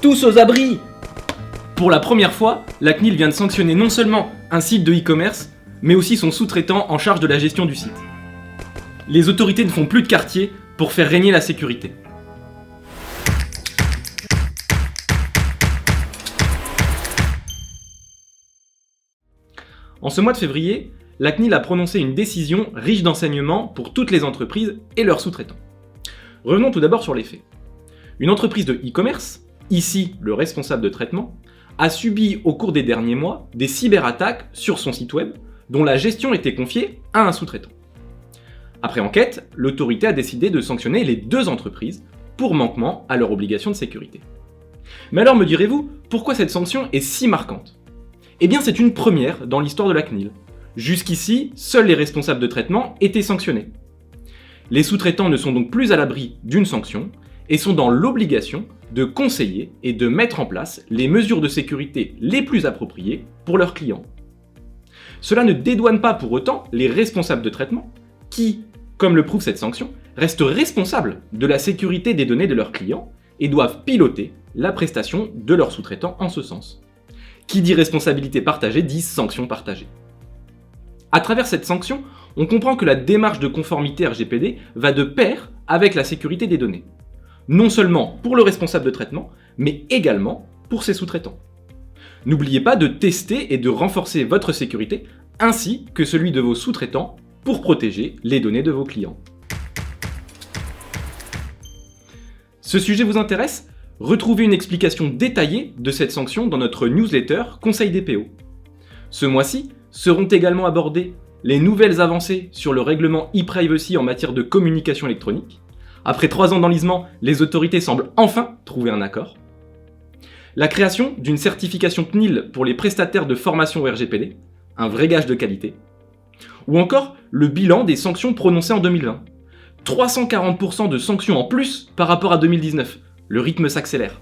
Tous aux abris! Pour la première fois, la CNIL vient de sanctionner non seulement un site de e-commerce, mais aussi son sous-traitant en charge de la gestion du site. Les autorités ne font plus de quartier pour faire régner la sécurité. En ce mois de février, la CNIL a prononcé une décision riche d'enseignements pour toutes les entreprises et leurs sous-traitants. Revenons tout d'abord sur les faits. Une entreprise de e-commerce, ici le responsable de traitement, a subi au cours des derniers mois des cyberattaques sur son site web dont la gestion était confiée à un sous-traitant. Après enquête, l'autorité a décidé de sanctionner les deux entreprises pour manquement à leur obligation de sécurité. Mais alors me direz-vous, pourquoi cette sanction est si marquante ? Eh bien c'est une première dans l'histoire de la CNIL. Jusqu'ici, seuls les responsables de traitement étaient sanctionnés. Les sous-traitants ne sont donc plus à l'abri d'une sanction et sont dans l'obligation de conseiller et de mettre en place les mesures de sécurité les plus appropriées pour leurs clients. Cela ne dédouane pas pour autant les responsables de traitement qui, comme le prouve cette sanction, restent responsables de la sécurité des données de leurs clients et doivent piloter la prestation de leurs sous-traitants en ce sens. Qui dit responsabilité partagée dit sanction partagée. À travers cette sanction, on comprend que la démarche de conformité RGPD va de pair avec la sécurité des données. Non seulement pour le responsable de traitement, mais également pour ses sous-traitants. N'oubliez pas de tester et de renforcer votre sécurité, ainsi que celui de vos sous-traitants, pour protéger les données de vos clients. Ce sujet vous intéresse ? Retrouvez une explication détaillée de cette sanction dans notre newsletter Conseil des PO. Ce mois-ci, seront également abordées les nouvelles avancées sur le règlement e-privacy en matière de communication électronique. Après 3 ans d'enlisement, les autorités semblent enfin trouver un accord. La création d'une certification CNIL pour les prestataires de formation au RGPD, un vrai gage de qualité. Ou encore le bilan des sanctions prononcées en 2020. 340% de sanctions en plus par rapport à 2019. Le rythme s'accélère.